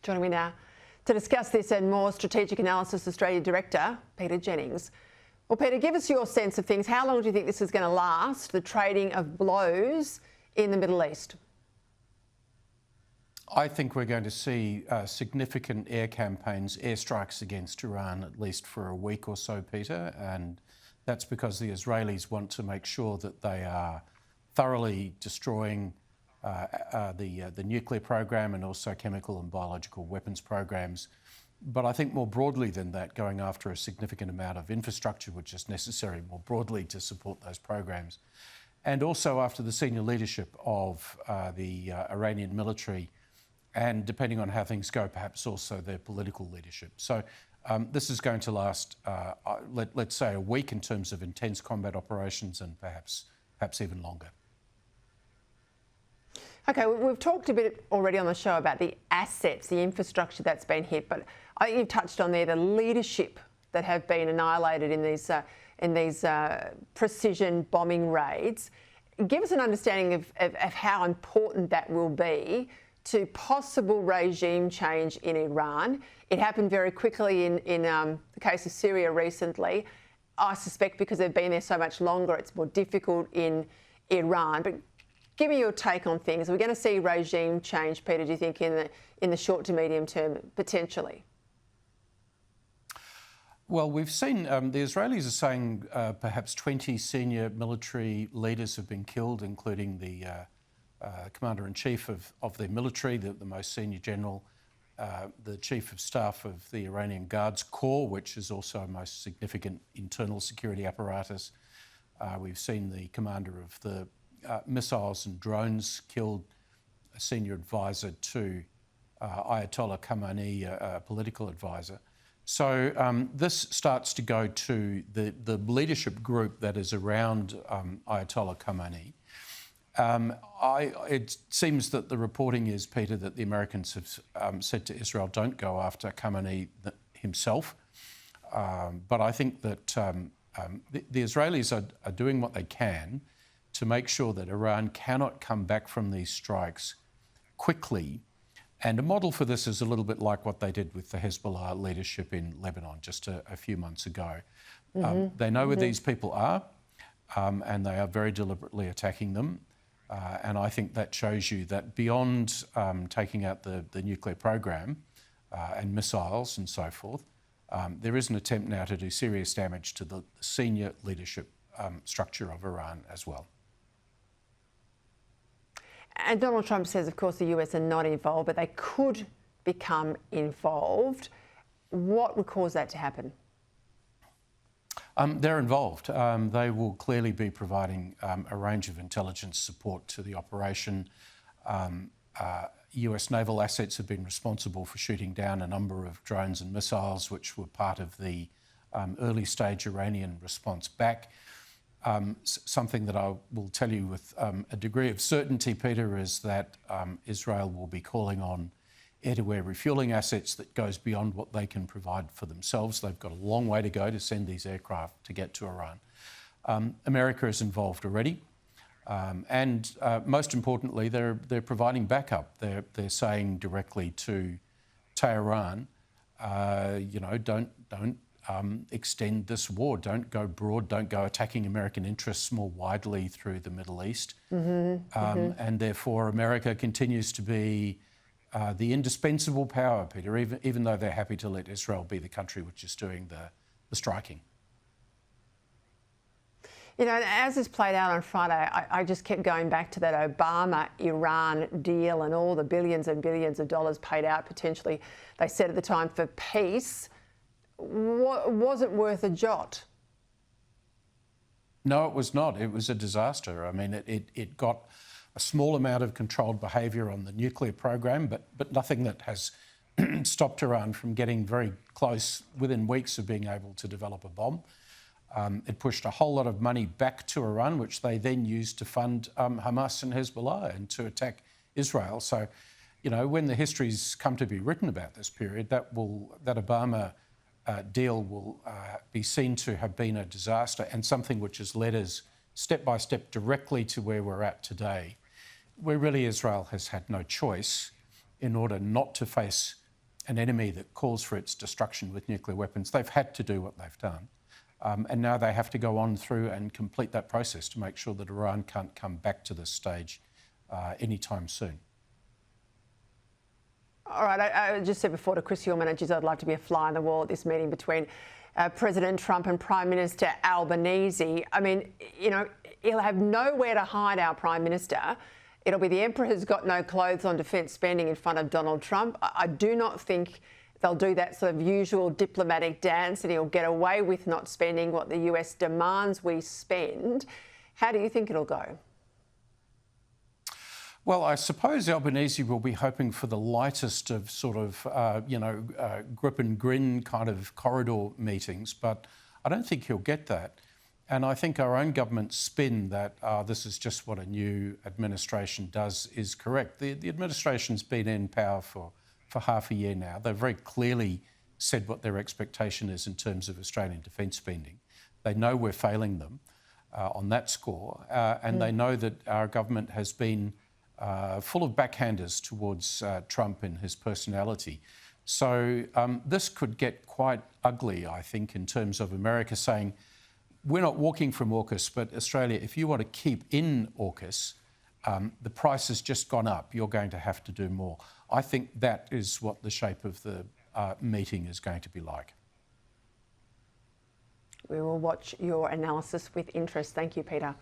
Joining me now to discuss this and more, Strategic Analysis Australia Director, Peta Jennings. Well, Peter, give us your sense of things. How long do you think this is going to last, the trading of blows in the Middle East? I think we're going to see significant air campaigns, airstrikes against Iran, at least for a week or so, Peter, and that's because the Israelis want to make sure that they are thoroughly destroying the nuclear program and also chemical and biological weapons programs. But I think more broadly than that, going after a significant amount of infrastructure which is necessary more broadly to support those programs. And also after the senior leadership of the Iranian military, and depending on how things go, perhaps also their political leadership. So this is going to last, let's say, a week in terms of intense combat operations, and perhaps even longer. Okay, we've talked a bit already on the show about the assets, the infrastructure that's been hit, but I think you've touched on there the leadership that have been annihilated in these precision bombing raids. Give us an understanding of how important that will be to possible regime change in Iran. It happened very quickly in the case of Syria recently. I suspect because they've been there so much longer, it's more difficult in Iran. But give me your take on things. Are we going to see regime change, Peter, do you think, in the short to medium term, potentially? Well, we've seen the Israelis are saying perhaps 20 senior military leaders have been killed, including the Commander-in-Chief of their military, the most senior general, the Chief of Staff of the Iranian Guards Corps, which is also a most significant internal security apparatus. We've seen the commander of the missiles and drones killed, a senior advisor to Ayatollah Khamenei, a political advisor. So this starts to go to the leadership group that is around Ayatollah Khamenei. It seems that the reporting is, Peter, that the Americans have said to Israel, don't go after Khamenei himself. But I think that the Israelis are doing what they can to make sure that Iran cannot come back from these strikes quickly. And a model for this is a little bit like what they did with the Hezbollah leadership in Lebanon just a few months ago. They know where these people are, and they are very deliberately attacking them. And I think that shows you that beyond taking out the nuclear program and missiles and so forth, there is an attempt now to do serious damage to the senior leadership structure of Iran as well. And Donald Trump says, of course, the US are not involved, but they could become involved. What would cause that to happen? They're involved. They will clearly be providing a range of intelligence support to the operation. US naval assets have been responsible for shooting down a number of drones and missiles, which were part of the early stage Iranian response back. Something that I will tell you with a degree of certainty, Peter, is that Israel will be calling on air-to-air refuelling assets that goes beyond what they can provide for themselves. They've got a long way to go to send these aircraft to get to Iran. America is involved already. And most importantly, they're providing backup. They're saying directly to Tehran, don't extend this war. Don't go broad. Don't go attacking American interests more widely through the Middle East. And therefore, America continues to be the indispensable power, Peter, even though they're happy to let Israel be the country which is doing the striking. You know, as this played out on Friday, I just kept going back to that Obama-Iran deal and all the billions and billions of dollars paid out potentially, they said at the time, for peace. Was it worth a jot? No, it was not. It was a disaster. I mean, it got a small amount of controlled behaviour on the nuclear program, but nothing that has stopped Iran from getting very close within weeks of being able to develop a bomb. It pushed a whole lot of money back to Iran, which they then used to fund Hamas and Hezbollah and to attack Israel. So, you know, when the histories come to be written about this period, that Obama deal will be seen to have been a disaster and something which has led us step by step directly to where we're at today, where really Israel has had no choice in order not to face an enemy that calls for its destruction with nuclear weapons, they've had to do what they've done. And now they have to go on through and complete that process to make sure that Iran can't come back to this stage anytime soon. All right, I just said before to Chris, your managers, I'd love to be a fly on the wall at this meeting between President Trump and Prime Minister Albanese. I mean, you know, he'll have nowhere to hide, our Prime Minister. It'll be the Emperor who's got no clothes on defence spending in front of Donald Trump. I do not think they'll do that sort of usual diplomatic dance and he'll get away with not spending what the US demands we spend. How do you think it'll go? Well, I suppose Albanese will be hoping for the lightest of sort of, grip and grin kind of corridor meetings, but I don't think he'll get that. And I think our own government's spin that this is just what a new administration does is correct. The administration's been in power for half a year now. They've very clearly said what their expectation is in terms of Australian defence spending. They know we're failing them on that score, and they know that our government has been full of backhanders towards Trump and his personality. So this could get quite ugly, I think, in terms of America saying, we're not walking from AUKUS, but Australia, if you want to keep in AUKUS, the price has just gone up. You're going to have to do more. I think that is what the shape of the meeting is going to be like. We will watch your analysis with interest. Thank you, Peter.